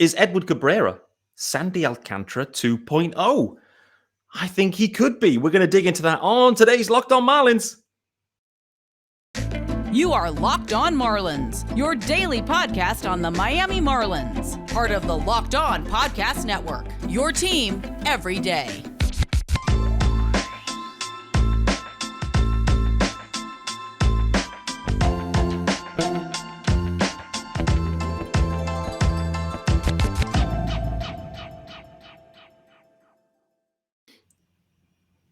Is Edward Cabrera Sandy Alcantara 2.0? I think he could be. We're going to dig into that on today's Locked On Marlins. You are Locked On Marlins, your daily podcast on the Miami Marlins. Part of the Locked On Podcast Network, your team every day.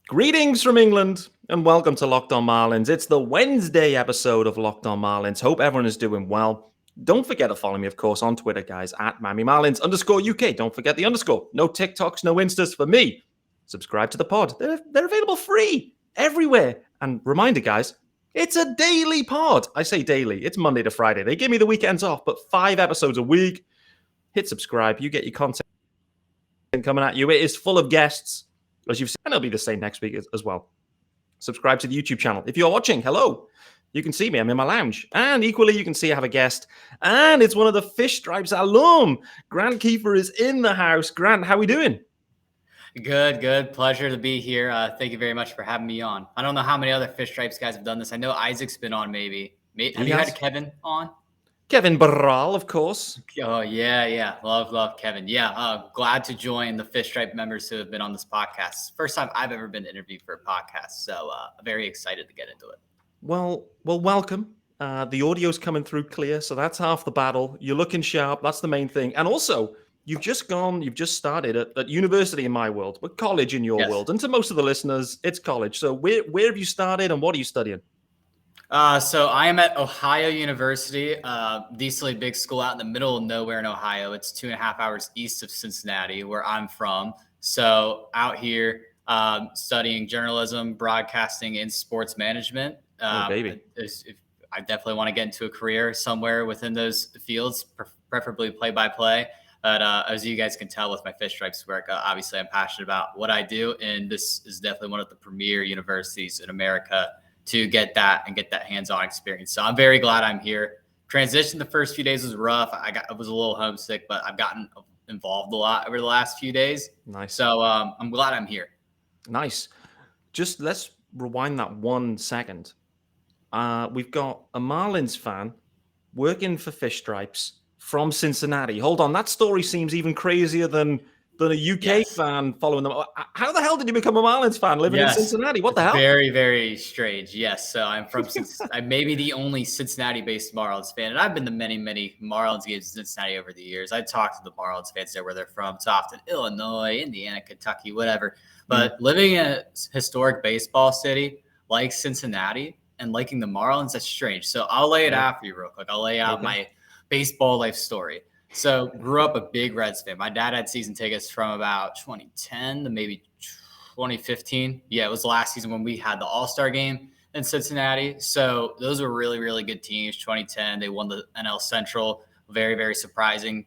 Greetings from England and welcome to Locked On Marlins. It's the Wednesday episode of Locked On Marlins. Hope everyone is doing well. Don't forget to follow me, of course, on Twitter, guys, at @MiamiMarlins_UK. Don't forget the underscore. No TikToks, no Instas for me. Subscribe to the pod. They're available free everywhere. And reminder, guys, it's a daily pod. I say daily. It's Monday to Friday. They give me the weekends off, but 5 episodes a week. Hit subscribe. You get your content coming at you. It is full of guests, as you've seen, and it'll be the same next week as well. Subscribe to the YouTube channel. If you're watching, hello. You can see me. I'm in my lounge. And equally, you can see I have a guest. And it's one of the Fish Stripes alum. Grant Kiefer is in the house. Grant, how are we doing? Good. Pleasure to be here. Thank you very much for having me on. I don't know how many other Fish Stripes guys have done this. I know Isaac's been on maybe. Have you had Kevin on? Kevin Barral, of course. Oh, yeah. Love Kevin. Yeah, glad to join the Fish Stripe members who have been on this podcast. First time I've ever been interviewed for a podcast, so very excited to get into it. Well, welcome. The audio's coming through clear, so that's half the battle. You're looking sharp. That's the main thing. And also, you've just started at university in my world, but college in your world. And to most of the listeners, it's college. So where have you started and what are you studying? So I am at Ohio University, decently big school out in the middle of nowhere in Ohio. It's 2.5 hours east of Cincinnati, where I'm from. So out here studying journalism, broadcasting, and sports management. Baby. I definitely want to get into a career somewhere within those fields, preferably play-by-play. But as you guys can tell with my Fish Stripes work, obviously I'm passionate about what I do. And this is definitely one of the premier universities in America to get that hands-on experience. So I'm very glad I'm here. Transition the first few days was rough. I was a little homesick, but I've gotten involved a lot over the last few days. Nice. So I'm glad I'm here. Nice. Just let's rewind that 1 second. We've got a Marlins fan working for Fish Stripes from Cincinnati. Hold on, that story seems even crazier than a UK fan following them. How the hell did you become a Marlins fan living in Cincinnati? What the hell? Very, very strange. Yes. So I'm from I'm maybe the only Cincinnati-based Marlins fan. And I've been to many, many Marlins games in Cincinnati over the years. I talked to the Marlins fans there where they're from. It's often Illinois, Indiana, Kentucky, whatever. But living in a historic baseball city like Cincinnati and liking the Marlins, that's strange. So I'll lay it out for you real quick. I'll lay out my baseball life story. So grew up a big Reds fan. My dad had season tickets from about 2010 to maybe 2015. Yeah, it was the last season when we had the All-Star game in Cincinnati. So those were really, really good teams. 2010, they won the NL Central. Very, very surprising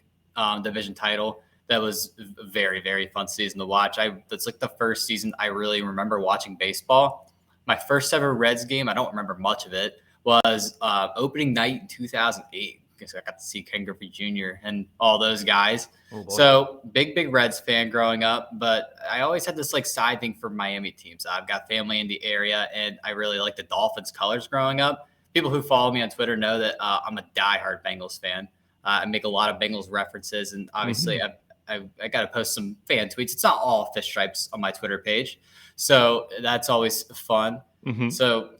division title. That was a very, very fun season to watch. That's like the first season I really remember watching baseball. My first ever Reds game, I don't remember much of it, was opening night in 2008. Because I got to see Ken Griffey Jr. and all those guys. So big Reds fan growing up, but I always had this like side thing for Miami teams. I've got family in the area and I really like the Dolphins colors growing up. People who follow me on Twitter know that I'm a diehard Bengals fan. I make a lot of Bengals references and obviously I got to post some fan tweets. It's not all Fish Stripes on my Twitter page. So that's always fun. So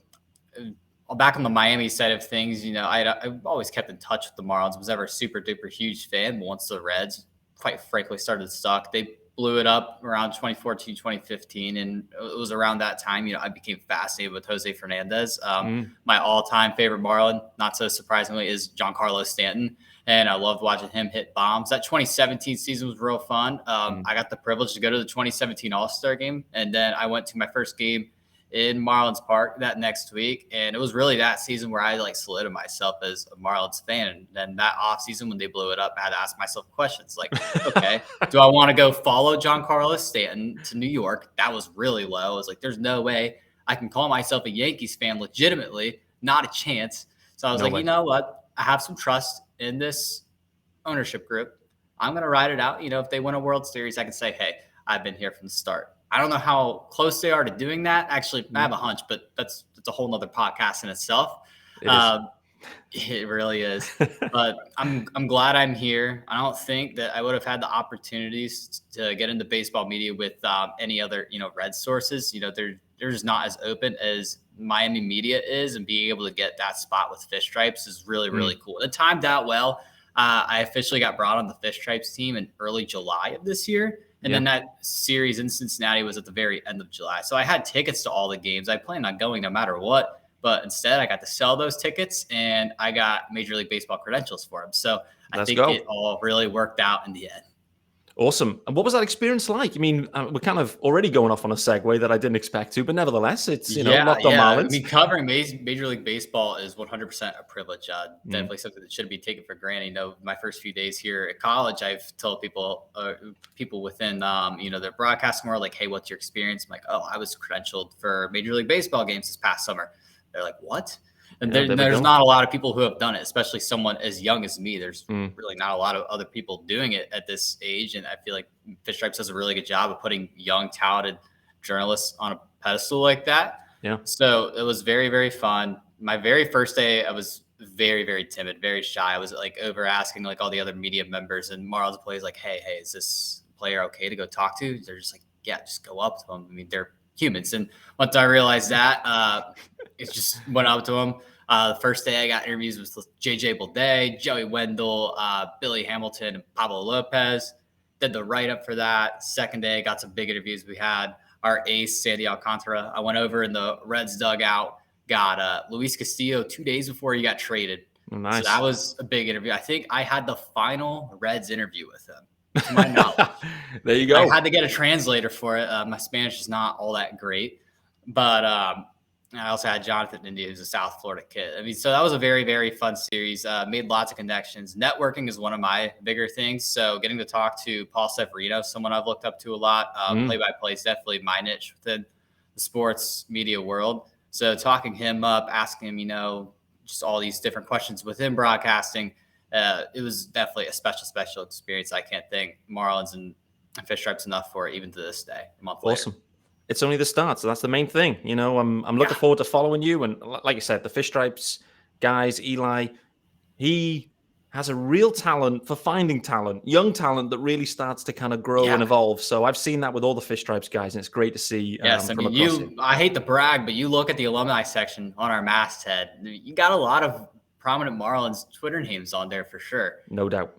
back on the Miami side of things, I've always kept in touch with the Marlins. Was never a super duper huge fan. But once the Reds, quite frankly, started to suck, they blew it up around 2014, 2015. And it was around that time, I became fascinated with Jose Fernandez. My all-time favorite Marlin, not so surprisingly, is Giancarlo Stanton. And I loved watching him hit bombs. That 2017 season was real fun. I got the privilege to go to the 2017 All-Star game. And then I went to my first game in Marlins Park that next week. And it was really that season where I solidified myself as a Marlins fan. And then that off season when they blew it up, I had to ask myself questions like, okay, do I want to go follow Giancarlo Stanton to New York? That was really low. I was like, there's no way I can call myself a Yankees fan legitimately, not a chance. So I was you know what? I have some trust in this ownership group. I'm going to ride it out. If they win a World Series, I can say, hey, I've been here from the start. I don't know how close they are to doing that. Actually, I have a hunch, but that's a whole nother podcast in itself. It is. It really is. But I'm glad I'm here. I don't think that I would have had the opportunities to get into baseball media with any other, Red sources. They're just not as open as Miami media is, and being able to get that spot with Fish Stripes is really, really cool. It timed out well. I officially got brought on the Fish Stripes team in early July of this year. And then that series in Cincinnati was at the very end of July. So I had tickets to all the games. I planned on going no matter what. But instead, I got to sell those tickets, and I got Major League Baseball credentials for them. So I think it all really worked out in the end. Awesome. And what was that experience like? I mean, we're kind of already going off on a segue that I didn't expect to, but nevertheless, it's, Locked on Marlins. I mean, covering Major League Baseball is 100% a privilege. Definitely something that shouldn't be taken for granted. My first few days here at college, I've told people within, their broadcasting world, like, hey, what's your experience? I'm like, oh, I was credentialed for Major League Baseball games this past summer. They're like, what? And there's not a lot of people who have done it, especially someone as young as me. There's really not a lot of other people doing it at this age. And I feel like Fish Stripes does a really good job of putting young, talented journalists on a pedestal like that. Yeah. So it was very, very fun. My very first day, I was very, very timid, very shy. I was like over asking like all the other media members, and Marlins employees like, hey, is this player okay to go talk to? They're just like, yeah, just go up to them. I mean, they're humans. And once I realized that, it just went up to them. The first day I got interviews with JJ Bleday, Joey Wendell, Billy Hamilton, and Pablo Lopez. Did the write-up for that. Second day, got some big interviews. We had our ace, Sandy Alcantara. I went over in the Reds dugout, got Luis Castillo 2 days before he got traded. Nice. So that was a big interview. I think I had the final Reds interview with him. To my knowledge. There you go. I had to get a translator for it. My Spanish is not all that great, but I also had Jonathan India, who's a South Florida kid. I mean, so that was a very, very fun series. Made lots of connections. Networking is one of my bigger things. So getting to talk to Paul Severino, someone I've looked up to a lot. Play-by-play is definitely my niche within the sports media world. So talking him up, asking him, just all these different questions within broadcasting. It was definitely a special experience. I can't thank Marlins and Fish Stripes enough for it, even to this day. A month later. Awesome. It's only the start, so that's the main thing. I'm looking forward to following you. And like you said, the Fish Stripes guys, Eli, he has a real talent for finding talent, young talent that really starts to kind of grow and evolve. So I've seen that with all the Fish Stripes guys, and it's great to see. Yes, I mean, I hate to brag, but you look at the alumni section on our masthead, you got a lot of prominent Marlins Twitter names on there for sure. No doubt.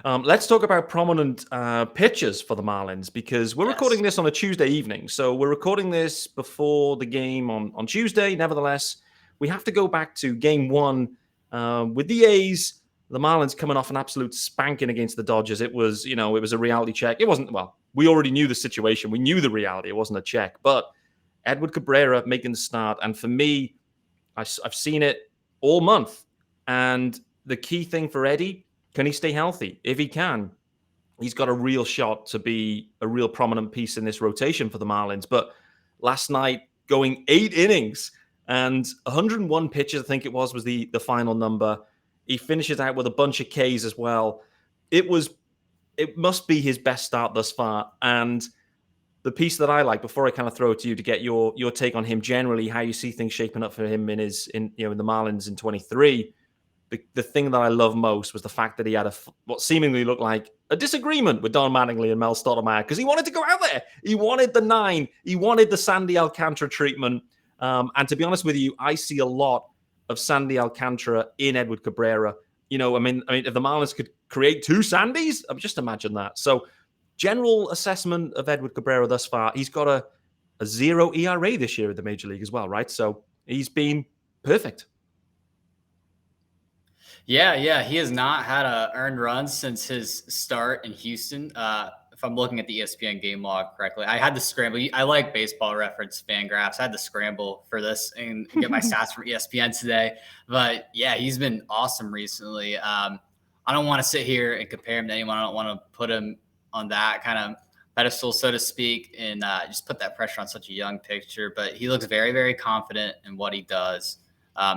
Let's talk about prominent pitchers for the Marlins, because we're recording this on a Tuesday evening. So we're recording this before the game on Tuesday. Nevertheless, we have to go back to game one with the A's. The Marlins coming off an absolute spanking against the Dodgers. It was, it was a reality check. It wasn't, we already knew the situation. We knew the reality. It wasn't a check. But Edward Cabrera making the start. And for me, I've seen it all month. And the key thing for Eddie, can he stay healthy? If he can, he's got a real shot to be a real prominent piece in this rotation for the Marlins. But last night, going 8 innings and 101 pitches, I think it was the final number. He finishes out with a bunch of Ks as well. It must be his best start thus far. And the piece that I like, before I kind of throw it to you to get your take on him generally, how you see things shaping up for him in the Marlins in 23. The thing that I love most was the fact that he had what seemingly looked like a disagreement with Don Mattingly and Mel Stottlemyre, because he wanted to go out there. He wanted the 9. He wanted the Sandy Alcantara treatment. And to be honest with you, I see a lot of Sandy Alcantara in Edward Cabrera. I mean, if the Marlins could create 2 Sandys, just imagine that. So general assessment of Edward Cabrera thus far, he's got a 0 ERA this year in the Major League as well, right? So he's been perfect. Yeah. He has not had a earned run since his start in Houston. If I'm looking at the ESPN game log correctly, I had to scramble. I like Baseball Reference fan graphs. I had to scramble for this and get my stats from ESPN today. But yeah, he's been awesome recently. I don't want to sit here and compare him to anyone. I don't want to put him on that kind of pedestal, so to speak, and just put that pressure on such a young pitcher. But he looks very, very confident in what he does.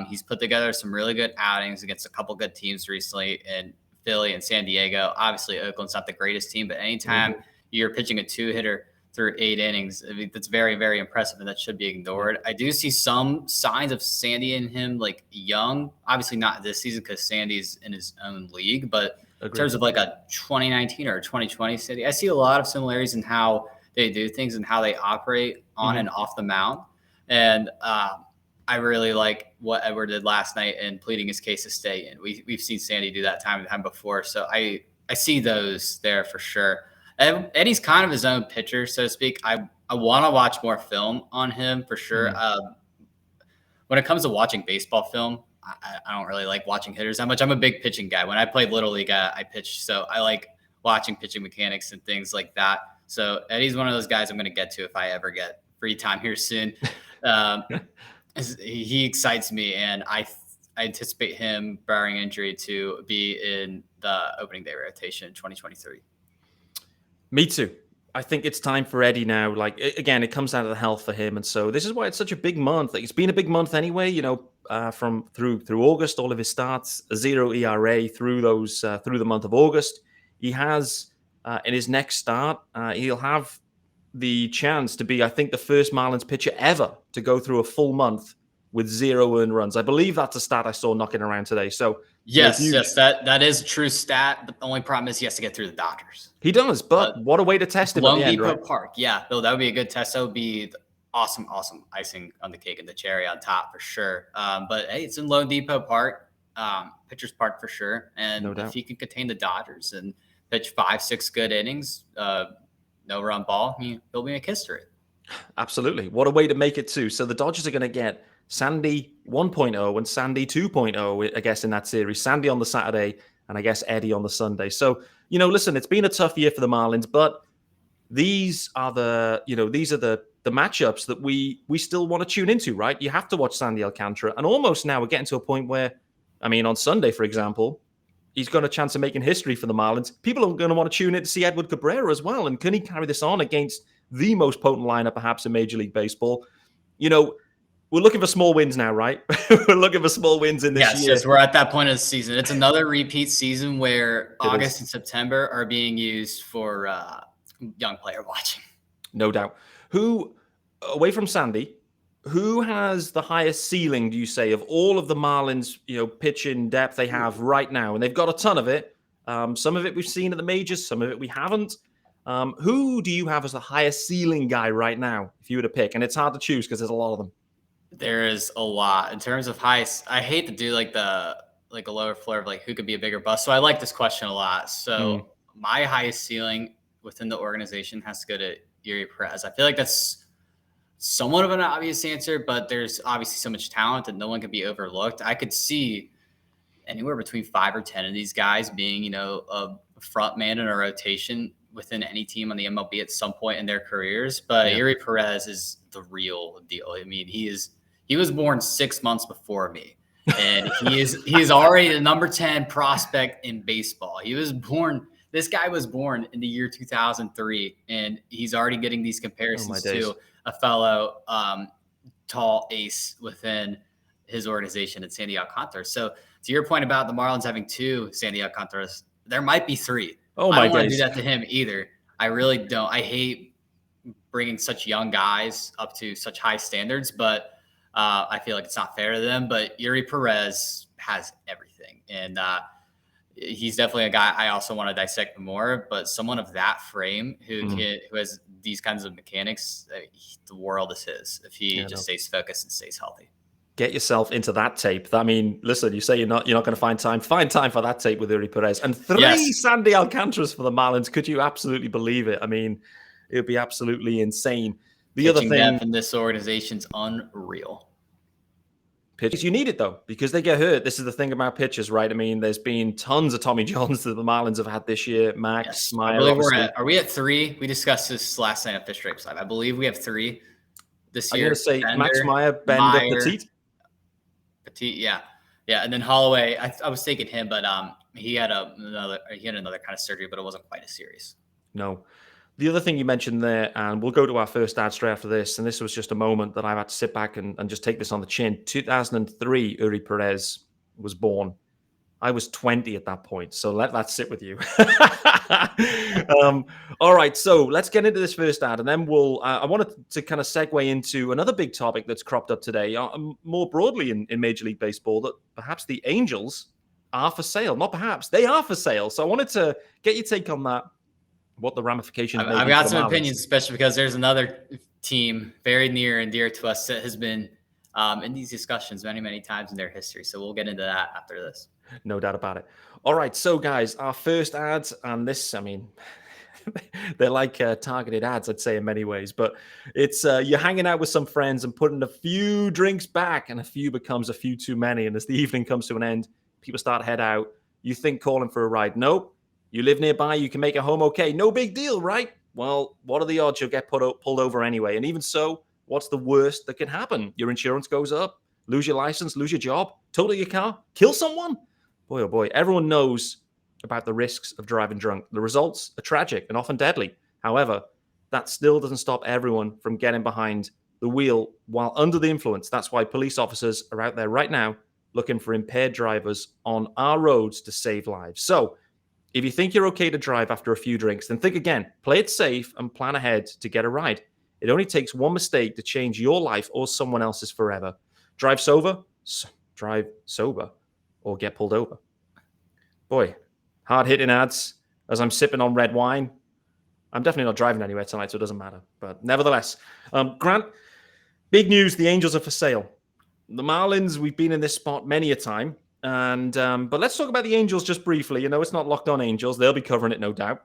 He's put together some really good outings against a couple good teams recently and Philly and San Diego. Obviously, Oakland's not the greatest team, but anytime you're pitching a 2-hitter through 8 innings, I mean, that's very, very impressive, and that should be ignored. I do see some signs of Sandy and him, like young. Obviously, not this season because Sandy's in his own league, but in terms of like a 2019 or 2020 Sandy, I see a lot of similarities in how they do things and how they operate on and off the mound. And I really like what Edward did last night in pleading his case to stay in. We've seen Sandy do that time and time before. So I see those there for sure. And Eddie's kind of his own pitcher, so to speak. I want to watch more film on him for sure. When it comes to watching baseball film, I don't really like watching hitters that much. I'm a big pitching guy. When I played Little League, I pitched. So I like watching pitching mechanics and things like that. So Eddie's one of those guys I'm going to get to if I ever get free time here soon. He excites me, and I anticipate him, barring injury, to be in the opening day rotation in 2023. Me too. I think it's time for Eddie now. Like, again, it comes down to the health for him. And so this is why it's such a big month. Like, it's been a big month anyway, from through August, all of his starts, a 0 ERA through the month of August. He has, in his next start, he'll have the chance to be, I think, the first Marlins pitcher ever to go through a full month with 0 earned runs. I believe that's a stat I saw knocking around today. So yes, that is a true stat. But the only problem is he has to get through the Dodgers. He does, but what a way to test him at the end, right? Park. Yeah, Bill, that would be a good test. That would be awesome icing on the cake and the cherry on top for sure. But hey, it's in Lone Depot Park, pitcher's park for sure. And if he can contain the Dodgers and pitch 5-6 good innings, no run ball, he'll be a kiss to it. Absolutely. What a way to make it too. So the Dodgers are going to get Sandy 1.0 and Sandy 2.0, I guess, in that series. Sandy on the Saturday and I guess Eddie on the Sunday. So, listen, it's been a tough year for the Marlins, but these are the matchups that we still want to tune into, right? You have to watch Sandy Alcantara. And almost now we're getting to a point where, on Sunday, for example, he's got a chance of making history for the Marlins. People are going to want to tune in to see Edward Cabrera as well. And can he carry this on against the most potent lineup perhaps in Major League Baseball? We're looking for small wins now, right? We're looking for small wins in this year. Yes, we're at that point of the season. It's another repeat season where August and September are being used for young player watching. No doubt. Who, away from Sandy, who has the highest ceiling, do you say, of all of the Marlins, pitching depth they have right now? And they've got a ton of it. Some of it we've seen at the majors, some of it we haven't. Who do you have as the highest ceiling guy right now, if you were to pick? And it's hard to choose because there's a lot of them. There is a lot. In terms of highest, I hate to do a lower floor of who could be a bigger bust. So I like this question a lot. So my highest ceiling within the organization has to go to Yuri Perez. I feel like that's somewhat of an obvious answer, but there's obviously so much talent that no one can be overlooked. I could see anywhere between 5 or 10 of these guys being, a front man in a rotation within any team on the MLB at some point in their careers. But Yuri Perez is the real deal. He was born 6 months before me, and he is already the number 10 prospect in baseball. This guy was born in the year 2003, and he's already getting these comparisons to a fellow tall ace within his organization at Sandy Alcantara. So to your point about the Marlins having 2 Sandy Alcantaras, there might be 3. Oh my I don't want to days. do that to him either. I really don't. I hate bringing such young guys up to such high standards, but I feel like it's not fair to them. But Yuri Perez has everything, and he's definitely a guy I also want to dissect more. But someone of that frame who has these kinds of mechanics, the world is his if he stays focused and stays healthy. Get yourself into that tape. Listen, you say you're not going to find time. Find time for that tape with Yuri Perez. And 3 Sandy Alcantaras for the Marlins. Could you absolutely believe it? It would be absolutely insane. The other thing in this organization's unreal. Pitchers, you need it though, because they get hurt. This is the thing about pitchers, right? There's been tons of Tommy Johns that the Marlins have had this year. Max, Smile. I believe are we at 3? We discussed this last night at Fish Stripes Live. I believe we have 3 this year. I'm going to say Bender, Max Meyer, Bender, Petit, yeah, and then Holloway. I was taking him, but he had another kind of surgery, but it wasn't quite as serious. No. The other thing you mentioned there, and we'll go to our first ad straight after this, and this was just a moment that I've had to sit back and just take this on the chin. 2003, Yuri Perez was born. I was 20 at that point, so let that sit with you. All right, so let's get into this first ad, and then we'll. I wanted to kind of segue into another big topic that's cropped up today, more broadly in Major League Baseball, that perhaps the Angels are for sale. Not perhaps, they are for sale. So I wanted to get your take on that, what the ramifications may be. I've got some opinions, especially because there's another team very near and dear to us that has been in these discussions many, many times in their history. So we'll get into that after this. No doubt about it. All right, so guys, our first ads, and this, I mean, they're like targeted ads, I'd say, in many ways, but it's you're hanging out with some friends and putting a few drinks back, and a few becomes a few too many. And as the evening comes to an end, people start to head out. You think calling for a ride. Nope. You live nearby, you can make it home okay. No big deal, right? Well, what are the odds you'll get pulled over anyway? And even so, what's the worst that can happen? Your insurance goes up, lose your license, lose your job, total your car, kill someone? Boy, oh boy, everyone knows about the risks of driving drunk. The results are tragic and often deadly. However, that still doesn't stop everyone from getting behind the wheel while under the influence. That's why police officers are out there right now looking for impaired drivers on our roads to save lives. So if you think you're okay to drive after a few drinks, then think again. Play it safe and plan ahead to get a ride. It only takes one mistake to change your life or someone else's forever. Drive sober, or get pulled over. Boy, hard-hitting ads as I'm sipping on red wine. I'm definitely not driving anywhere tonight, so it doesn't matter. But nevertheless, Grant, big news, the Angels are for sale. The Marlins, we've been in this spot many a time. And but let's talk about the Angels just briefly. You know, it's not Locked On Angels. They'll be covering it, no doubt.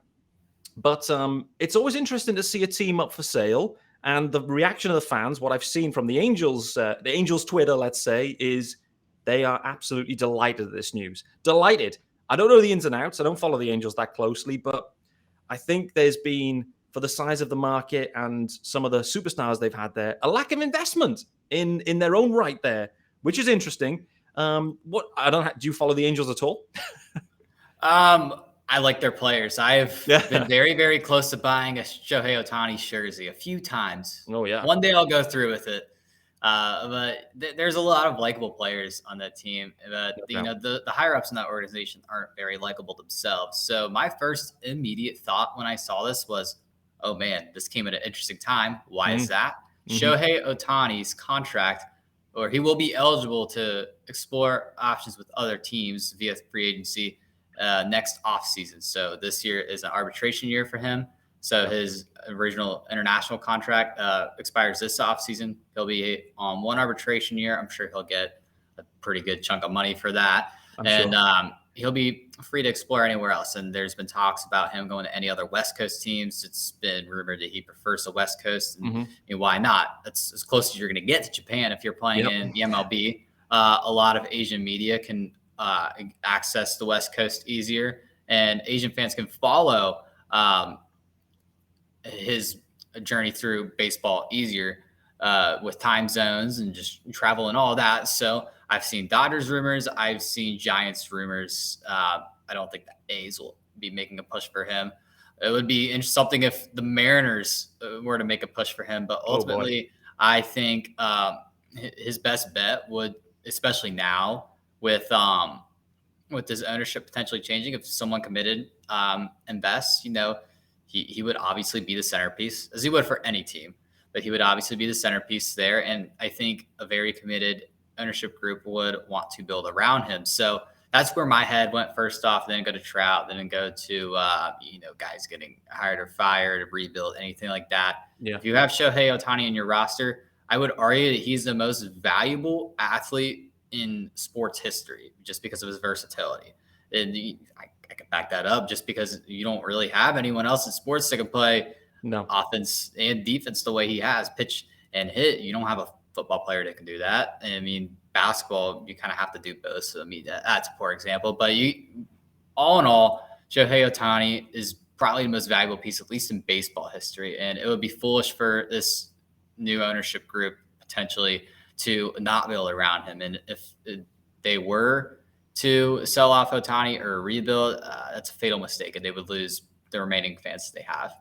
But it's always interesting to see a team up for sale. And the reaction of the fans, what I've seen from the Angels Twitter, let's say, is they are absolutely delighted at this news. Delighted. I don't know the ins and outs. I don't follow the Angels that closely, but I think there's been, for the size of the market and some of the superstars they've had there, a lack of investment in their own right there, which is interesting. Do you follow the Angels at all? I like their players. I've been very, very close to buying a Shohei Ohtani jersey a few times. Oh, yeah. One day I'll go through with it. But there's a lot of likable players on that team. But, the higher-ups in that organization aren't very likable themselves. So my first immediate thought when I saw this was, oh, man, this came at an interesting time. Why is that? Shohei Ohtani's contract, or he will be eligible to explore options with other teams via free agency next offseason. So this year is an arbitration year for him. So his original international contract expires this offseason. He'll be on one arbitration year. I'm sure he'll get a pretty good chunk of money for that. He'll be free to explore anywhere else. And there's been talks about him going to any other West Coast teams. It's been rumored that he prefers the West Coast. And why not? That's as close as you're going to get to Japan if you're playing in the MLB. A lot of Asian media can access the West Coast easier. And Asian fans can follow his journey through baseball easier with time zones and just travel and all that. So I've seen Dodgers rumors. I've seen Giants rumors. I don't think the A's will be making a push for him. It would be something if the Mariners were to make a push for him. But ultimately, I think his best bet would, especially now with his ownership potentially changing, if someone committed invests, he would obviously be the centerpiece, as he would for any team. But he would obviously be the centerpiece there. And I think a very committed ownership group would want to build around him. So that's where my head went first off, then go to Trout, then go to, guys getting hired or fired, rebuild, anything like that. Yeah. If you have Shohei Ohtani in your roster, I would argue that he's the most valuable athlete in sports history just because of his versatility. And I can back that up just because you don't really have anyone else in sports that can play offense and defense the way he has, pitch and hit. You don't have a football player that can do that. I mean, basketball, you kind of have to do both. So, I mean, that's a poor example. But all in all, Shohei Ohtani is probably the most valuable piece, at least in baseball history. And it would be foolish for this new ownership group potentially to not build around him. And if they were to sell off Ohtani or rebuild, that's a fatal mistake, and they would lose the remaining fans they have.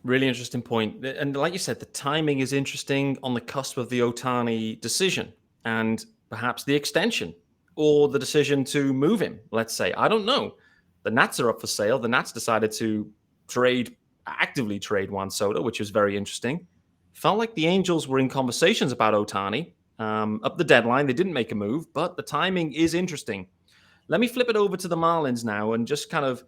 Really interesting point. And like you said, the timing is interesting on the cusp of the Ohtani decision and perhaps the extension. or the decision to move him, let's say. I don't know. The Nats are up for sale. The Nats decided to actively trade Juan Soto, which was very interesting. Felt like the Angels were in conversations about Ohtani up the deadline. They didn't make a move, but the timing is interesting. Let me flip it over to the Marlins now and just kind of,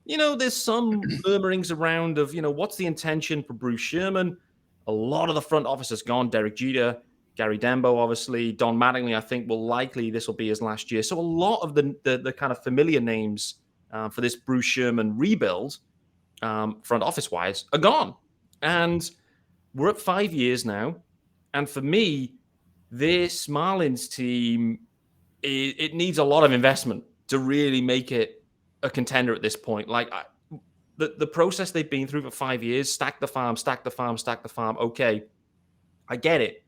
there's some murmurings around of, what's the intention for Bruce Sherman? A lot of the front office has gone. Derek Jeter, Gary Dembo, obviously. Don Mattingly, I think, this will be his last year. So a lot of the kind of familiar names for this Bruce Sherman rebuild, front office-wise, are gone. And we're at 5 years now. And for me, this Marlins team, it needs a lot of investment to really make it a contender at this point. Like the process they've been through for 5 years, stack the farm. Okay, I get it.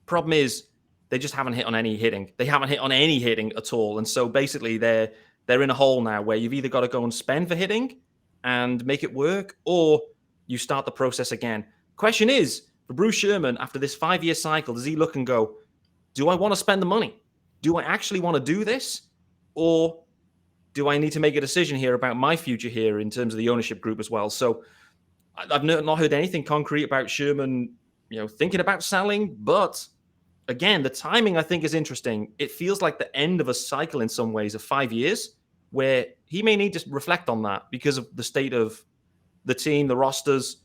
Problem is, they just haven't hit on any hitting. They haven't hit on any hitting at all. And so basically they're in a hole now where you've either got to go and spend for hitting and make it work, or you start the process again. Question is, for Bruce Sherman, after this 5-year cycle, does he look and go, do I want to spend the money? Do I actually want to do this? Or do I need to make a decision here about my future here in terms of the ownership group as well? So I've not heard anything concrete about Sherman, thinking about selling. But again, the timing, I think, is interesting. It feels like the end of a cycle in some ways of 5 years, where he may need to reflect on that because of the state of the team, the rosters.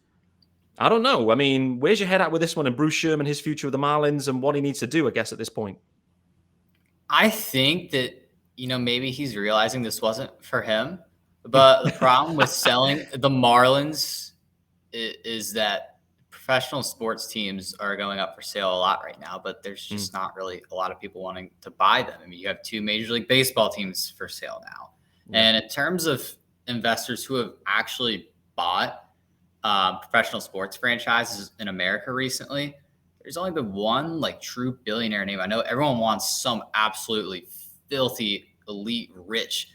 I don't know. I mean, where's your head at with this one and Bruce Sherman, his future with the Marlins, and what he needs to do, I guess, at this point? I think that, maybe he's realizing this wasn't for him. But the problem with selling the Marlins is that professional sports teams are going up for sale a lot right now, but there's just not really a lot of people wanting to buy them. I mean, you have 2 Major League Baseball teams for sale now. Yeah. And in terms of investors who have actually bought professional sports franchises in America recently, there's only been one true billionaire name. I know everyone wants some absolutely filthy, elite, rich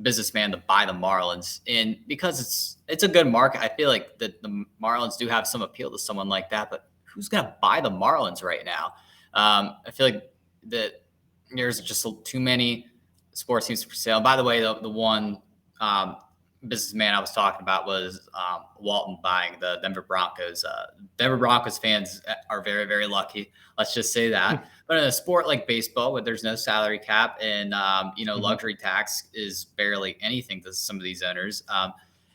businessman to buy the Marlins. And because it's a good market, I feel like that the Marlins do have some appeal to someone like that, but who's going to buy the Marlins right now? I feel like that there's just too many sports teams for sale. By the way, the one businessman I was talking about was Walton buying the Denver Broncos. Denver Broncos fans are very, very lucky. Let's just say that. But in a sport like baseball, where there's no salary cap and luxury tax is barely anything to some of these owners,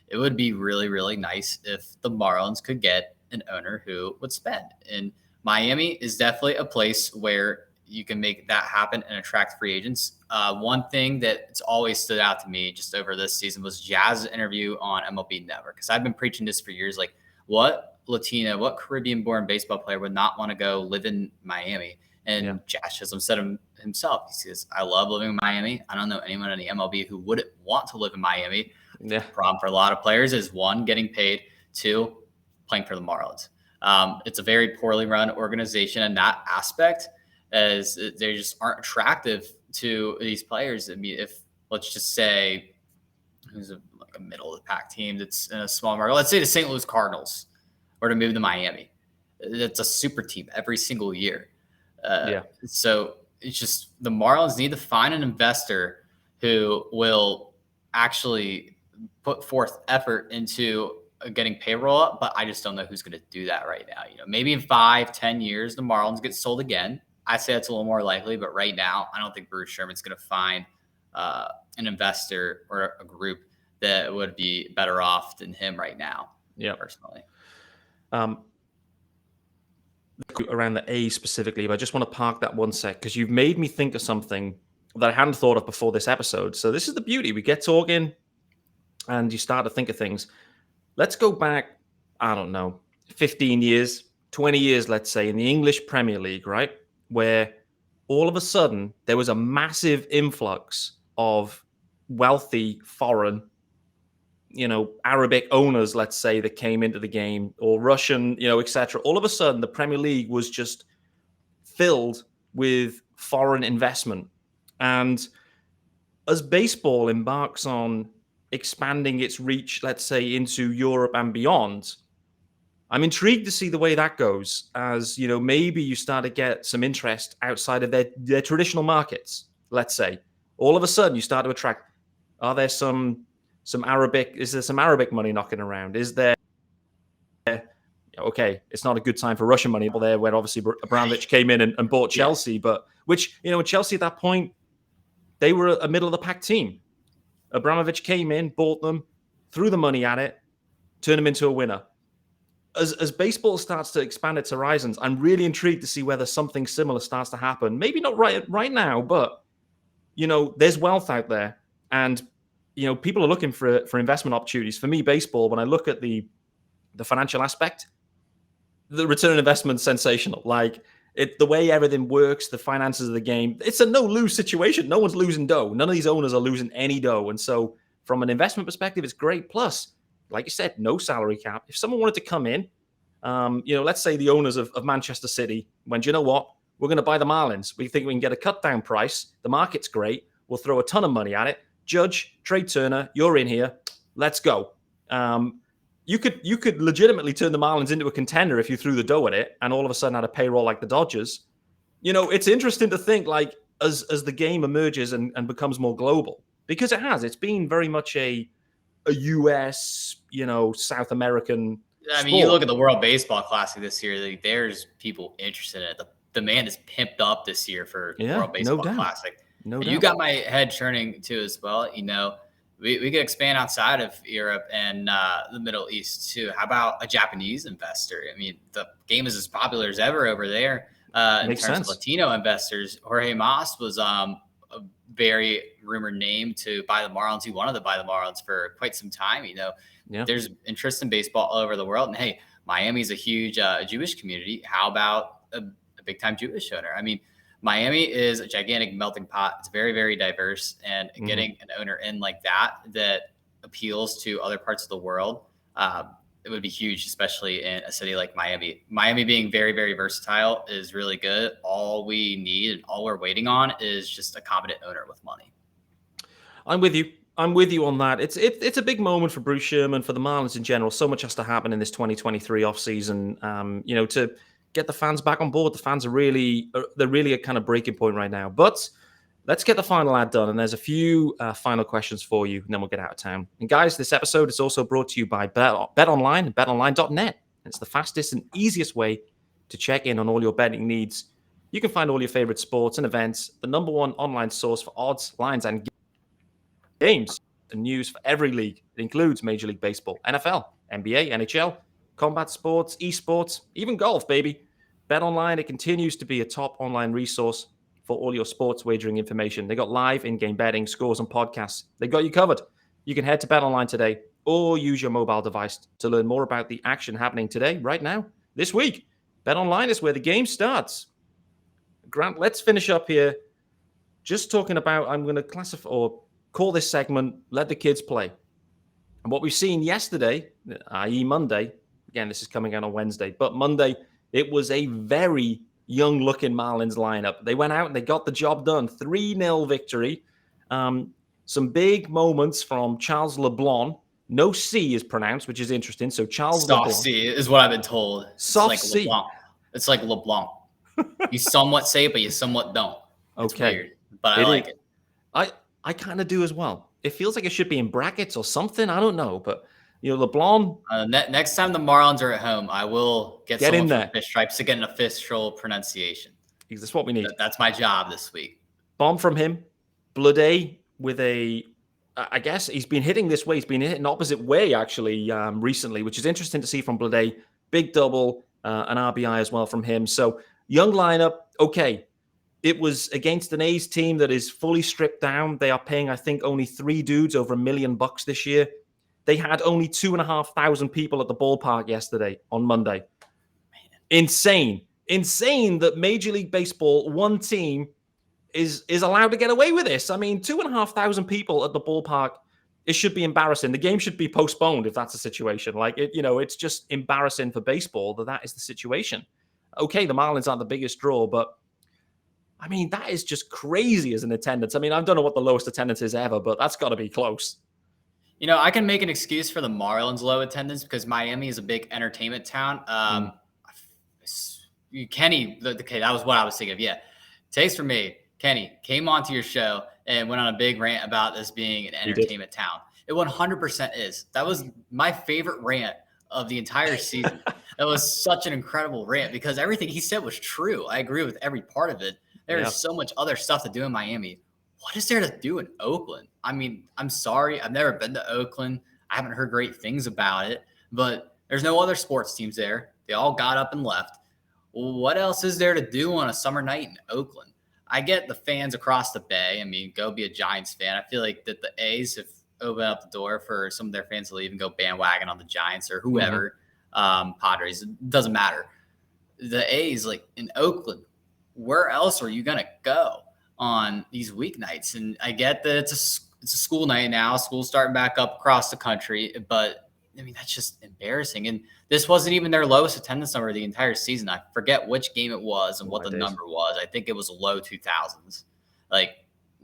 it would be really, really nice if the Marlins could get an owner who would spend. And Miami is definitely a place where you can make that happen and attract free agents. One thing that's always stood out to me just over this season was Jazz's interview on MLB Network. Because I've been preaching this for years. Like, what Caribbean-born baseball player would not want to go live in Miami? And Jazz Chisholm said himself, he says, I love living in Miami. I don't know anyone in the MLB who wouldn't want to live in Miami. Yeah. The problem for a lot of players is, 1, getting paid, 2, playing for the Marlins. It's a very poorly run organization in that aspect, as they just aren't attractive to these players. I mean, if let's just say who's a middle of the pack team that's in a small market, let's say the St. Louis Cardinals were to move to Miami, that's a super team every single year. So it's just the Marlins need to find an investor who will actually put forth effort into getting payroll up, but I just don't know who's going to do that right now. Maybe in 5-10 years, the Marlins get sold again. I say that's a little more likely, but right now, I don't think Bruce Sherman's going to find an investor or a group that would be better off than him right now. Yeah, personally. Around the A specifically, but I just want to park that one sec because you've made me think of something that I hadn't thought of before this episode. So this is the beauty. We get talking and you start to think of things. Let's go back, I don't know, 15 years, 20 years, let's say, in the English Premier League, right? Where all of a sudden there was a massive influx of wealthy foreign, Arabic owners, let's say, that came into the game, or Russian, etc. All of a sudden, the Premier League was just filled with foreign investment. And as baseball embarks on expanding its reach, let's say, into Europe and beyond, I'm intrigued to see the way that goes, as maybe you start to get some interest outside of their traditional markets. Let's say all of a sudden you start to attract. Are there some Arabic? Is there some Arabic money knocking around? Is there? Okay, it's not a good time for Russian money there, where obviously Abramovich came in and bought Chelsea, but Chelsea at that point, they were a middle of the pack team. Abramovich came in, bought them, threw the money at it, turned them into a winner. As baseball starts to expand its horizons, I'm really intrigued to see whether something similar starts to happen. Maybe not right now, but there's wealth out there, and people are looking for investment opportunities. For me, baseball, when I look at the financial aspect, the return on investment is sensational. Like the way everything works, the finances of the game, it's a no-lose situation. No one's losing dough. None of these owners are losing any dough, and so from an investment perspective, it's great. Plus, like you said, no salary cap. If someone wanted to come in, let's say the owners of Manchester City went, you know what, we're going to buy the Marlins. We think we can get a cut down price. The market's great. We'll throw a ton of money at it. Judge, Trey Turner, you're in here. Let's go. You could legitimately turn the Marlins into a contender if you threw the dough at it, and all of a sudden had a payroll like the Dodgers. It's interesting to think, like, as the game emerges and becomes more global, because it's been very much a U.S., South American I mean, you look at the World Baseball Classic this year, like, there's people interested in it. The demand is pimped up this year for World Baseball Classic. No doubt. You got my head churning too as well. We could expand outside of Europe and the Middle East too. How about a Japanese investor? I mean, the game is as popular as ever over there in terms of Latino investors. Jorge Mas was a very rumored name to buy the Marlins. He wanted to buy the Marlins for quite some time. There's interest in baseball all over the world. And hey, Miami's a huge Jewish community. How about a big time Jewish owner? I mean, Miami is a gigantic melting pot. It's very, very diverse, and getting an owner in like that appeals to other parts of the world, it would be huge, especially in a city like Miami. Miami being very, very versatile is really good. All we need and all we're waiting on is just a competent owner with money. I'm with you on that. It's a big moment for Bruce Sherman, for the Marlins in general. So much has to happen in this 2023 offseason, to get the fans back on board. The fans are really a kind of breaking point right now. But let's get the final ad done. And there's a few final questions for you, and then we'll get out of town. And guys, this episode is also brought to you by BetOnline and betonline.net. It's the fastest and easiest way to check in on all your betting needs. You can find all your favorite sports and events, the number one online source for odds, lines, and games and news for every league. It includes Major League Baseball, NFL, NBA, NHL, combat sports, esports, even golf, baby. BetOnline, it continues to be a top online resource for all your sports wagering information. They got live in-game betting, scores, and podcasts. They got you covered. You can head to BetOnline today or use your mobile device to learn more about the action happening today, right now, this week. BetOnline is where the game starts. Grant, let's finish up here. Just talking about, I'm going to classify or call this segment, Let the Kids Play. And what we've seen yesterday, i.e. Monday, again, this is coming out on Wednesday, but Monday, it was a very young-looking Marlins lineup. They went out and they got the job done. 3-0 victory. Some big moments from Charles LeBlanc. No C is pronounced, which is interesting. So Charles LeBlanc. Soft C is what I've been told. Soft C. LeBlanc. It's like LeBlanc. You somewhat say it, but you somewhat don't. It's weird, but I like it. I kind of do as well. It feels like it should be in brackets or something. I don't know, but LeBlanc. Next time the Marlins are at home, I will get someone in there. from Fish Stripes to get an official pronunciation. Because that's what we need. That's my job this week. Bomb from him. Blade with I guess he's been hitting this way. He's been hitting opposite way, actually, recently, which is interesting to see from Blade. Big double, an RBI as well from him. So young lineup. Okay. It was against an A's team that is fully stripped down. They are paying, I think, only 3 dudes over $1 million this year. They had only 2,500 people at the ballpark yesterday on Monday. Man. Insane that Major League Baseball, one team, is allowed to get away with this. I mean, 2,500 people at the ballpark, it should be embarrassing. The game should be postponed if that's the situation. Like, it's just embarrassing for baseball that is the situation. Okay, the Marlins aren't the biggest draw, but I mean, that is just crazy as an attendance. I mean, I don't know what the lowest attendance is ever, but that's got to be close. I can make an excuse for the Marlins' low attendance because Miami is a big entertainment town. Kenny, okay, that was what I was thinking of. Yeah. Takes from me, Kenny came onto your show and went on a big rant about this being an entertainment town. It 100% is. That was my favorite rant of the entire season. It was such an incredible rant because everything he said was true. I agree with every part of it. There is so much other stuff to do in Miami. What is there to do in Oakland? I mean, I'm sorry. I've never been to Oakland. I haven't heard great things about it, but there's no other sports teams there. They all got up and left. What else is there to do on a summer night in Oakland? I get the fans across the bay. I mean, go be a Giants fan. I feel like that the A's have opened up the door for some of their fans to leave and go bandwagon on the Giants or whoever, Padres. It doesn't matter. The A's, like in Oakland, where else are you going to go on these weeknights? And I get that it's a school night now. School's starting back up across the country, but I mean, that's just embarrassing. And this wasn't even their lowest attendance number the entire season. I forget which game it was and what the number was. I think it was low 2000s. Like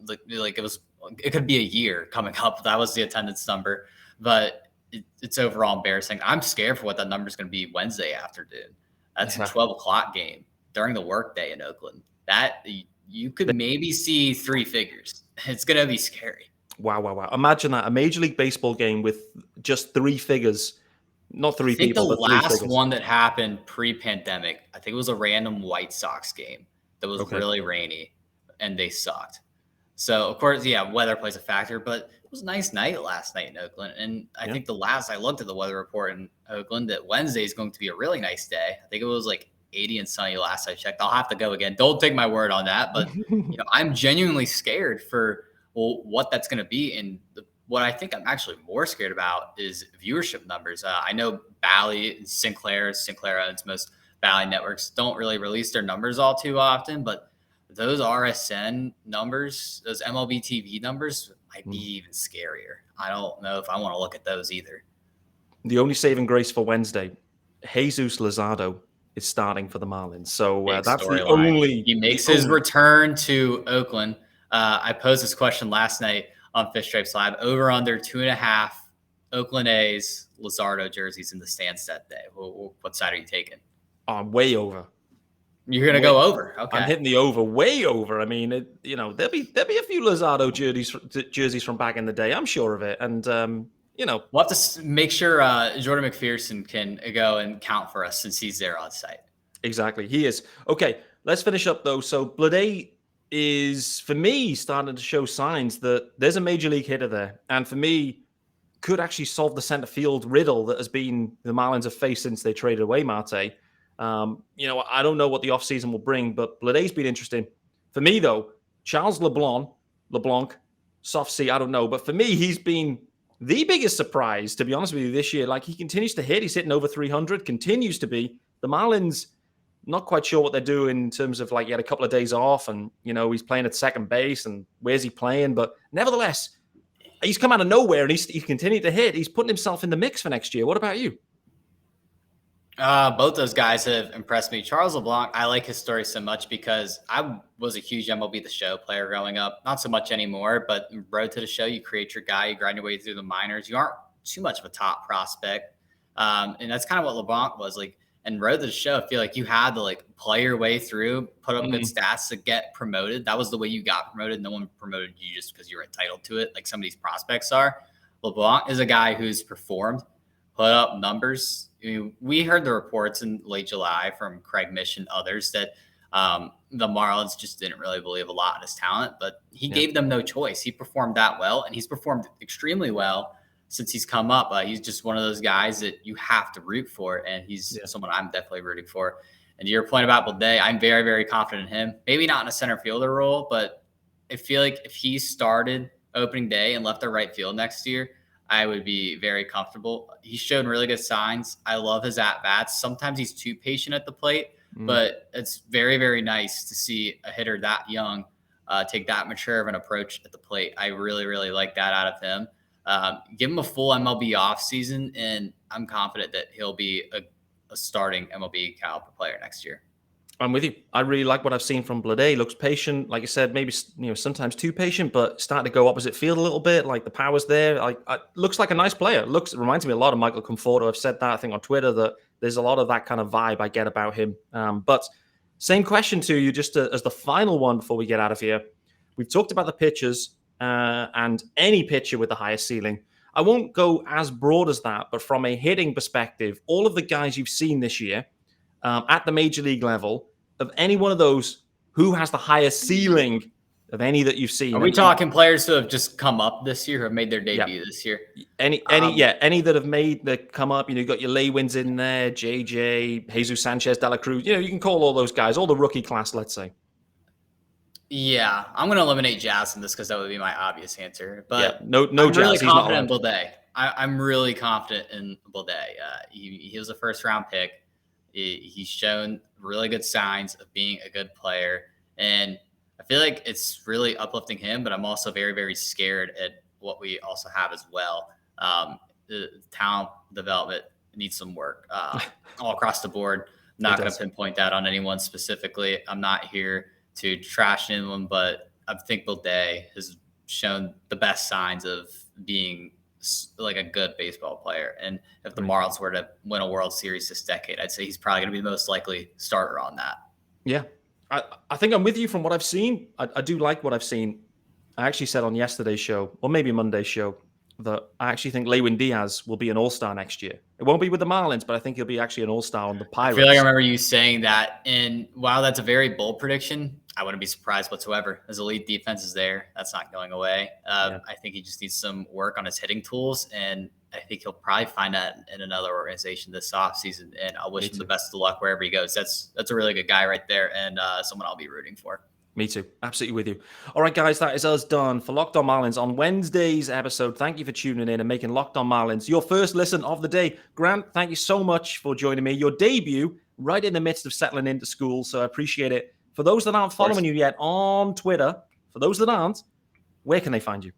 it could be a year coming up. That was the attendance number, but it's overall embarrassing. I'm scared for what that number is going to be Wednesday afternoon. That's a 12 o'clock game during the workday in Oakland. That you could maybe see three figures. It's going to be scary. Wow. Imagine that. A Major League Baseball game with just three figures. Not three people, but three figures. The last one that happened pre-pandemic, I think it was a random White Sox game that was really rainy, and they sucked. So, of course, weather plays a factor, but it was a nice night last night in Oakland. And I think the last I looked at the weather report in Oakland, that Wednesday is going to be a really nice day. I think it was like 80 and sunny last I checked. I'll have to go again. Don't take my word on that, but I'm genuinely scared for what that's going to be. And what I think I'm actually more scared about is viewership numbers. I know Bally and Sinclair owns most Bally networks, don't really release their numbers all too often, but those RSN numbers, those MLB TV numbers might be even scarier. I don't know if I want to look at those either. The only saving grace for Wednesday, Jesus Luzardo is starting for the Marlins. So that's the only... He makes his return to Oakland. I posed this question last night on Fish Stripes Live. Over under 2.5 Oakland A's Luzardo jerseys in the stands that day. What side are you taking? Way over. You're gonna go over. Okay, I'm hitting the over, way over. I mean, there'll be a few Luzardo jerseys from back in the day. I'm sure of it, and we'll have to make sure Jordan McPherson can go and count for us since he's there on site. Exactly, he is. Okay, let's finish up though. So Blade is, for me, starting to show signs that there's a major league hitter there, and for me, could actually solve the center field riddle that has been the Marlins have faced since they traded away Marte. I don't know what the offseason will bring, but Blade's been interesting. For me, though, Charles LeBlanc, soft C, I don't know. But for me, he's been the biggest surprise, to be honest with you, this year. Like, he continues to hit. He's hitting over 300, continues to be. The Marlins, not quite sure what they're doing in terms of, like, he had a couple of days off and, he's playing at second base and where's he playing? But nevertheless, he's come out of nowhere and he's continued to hit. He's putting himself in the mix for next year. What about you? Both those guys have impressed me. Charles LeBlanc, I like his story so much because I was a huge MLB The Show player growing up. Not so much anymore, but Road to the Show, you create your guy, you grind your way through the minors. You aren't too much of a top prospect. And that's kind of what LeBlanc was like. And Road to the Show, I feel like you had to like play your way through, put up good stats to get promoted. That was the way you got promoted. No one promoted you just because you were entitled to it, like some of these prospects are. LeBlanc is a guy who's performed, put up numbers. We heard the reports in late July from Craig Mish and others that the Marlins just didn't really believe a lot in his talent, but he gave them no choice. He performed that well, and he's performed extremely well since he's come up. He's just one of those guys that you have to root for, and he's someone I'm definitely rooting for. And to your point about Blade, I'm very, very confident in him. Maybe not in a center fielder role, but I feel like if he started opening day and left the right field next year, I would be very comfortable. He's shown really good signs. I love his at-bats. Sometimes he's too patient at the plate, but it's very, very nice to see a hitter that young take that mature of an approach at the plate. I really, really like that out of him. Give him a full MLB offseason, and I'm confident that he'll be a starting MLB caliber player next year. I'm with you. I really like what I've seen from Blade. Looks patient. Like I said, maybe sometimes too patient, but starting to go opposite field a little bit. Like the power's there. Looks like a nice player. Reminds me a lot of Michael Conforto. I've said that I think on Twitter that there's a lot of that kind of vibe I get about him. But same question to you, just as the final one before we get out of here. We've talked about the pitchers and any pitcher with the highest ceiling. I won't go as broad as that, but from a hitting perspective, all of the guys you've seen this year. At the major league level, of any one of those, who has the highest ceiling of any that you've seen? Are we talking players who have just come up this year, who have made their debut this year? Any that have made the come up. You got your Leywins in there, JJ, Jesus Sanchez, De La Cruz. You can call all those guys, all the rookie class, let's say. Yeah, I'm going to eliminate Jazz in this because that would be my obvious answer. But no, I'm Jazz. Really confident in Blade. I'm really confident in Blade. He was a first-round pick. He's shown really good signs of being a good player. And I feel like it's really uplifting him, but I'm also very, very scared at what we also have as well. The talent development needs some work all across the board. I'm not going to pinpoint that on anyone specifically. I'm not here to trash anyone, but I think Blade has shown the best signs of being like a good baseball player. And if the Marlins were to win a World Series this decade, I'd say he's probably going to be the most likely starter on that. Yeah. I think I'm with you from what I've seen. I do like what I've seen. I actually said on yesterday's show, or maybe Monday's show, that I actually think Lewin Diaz will be an all-star next year. It won't be with the Marlins, but I think he'll be actually an all-star on the Pirates. I feel like I remember you saying that. And while that's a very bold prediction, I wouldn't be surprised whatsoever. His elite defense is there. That's not going away. I think he just needs some work on his hitting tools, and I think he'll probably find that in another organization this offseason, and I'll wish him the best of luck wherever he goes. That's a really good guy right there, and someone I'll be rooting for. Me too. Absolutely with you. All right, guys, that is us done for Locked On Marlins on Wednesday's episode. Thank you for tuning in and making Locked On Marlins your first listen of the day. Grant, thank you so much for joining me. Your debut right in the midst of settling into school, so I appreciate it. For those that aren't following you yet on Twitter, for those that aren't, where can they find you?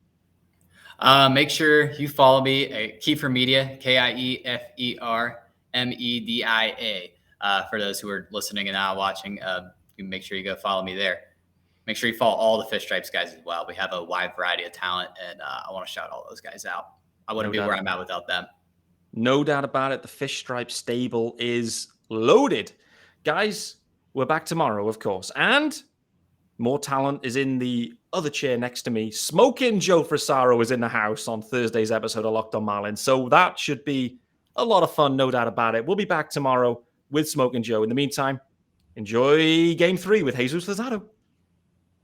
Make sure you follow me at Kiefer Media, KIEFER MEDIA. For those who are listening and not watching, you make sure you go follow me there. Make sure you follow all the Fish Stripes guys as well. We have a wide variety of talent, and I want to shout all those guys out. I wouldn't be where I'm at without them. No doubt about it. The Fish Stripes stable is loaded. Guys, we're back tomorrow, of course. And more talent is in the other chair next to me. Smoking Joe Frisaro is in the house on Thursday's episode of Locked On Marlins. So that should be a lot of fun, no doubt about it. We'll be back tomorrow with Smoking Joe. In the meantime, enjoy Game 3 with Jesus Lozado.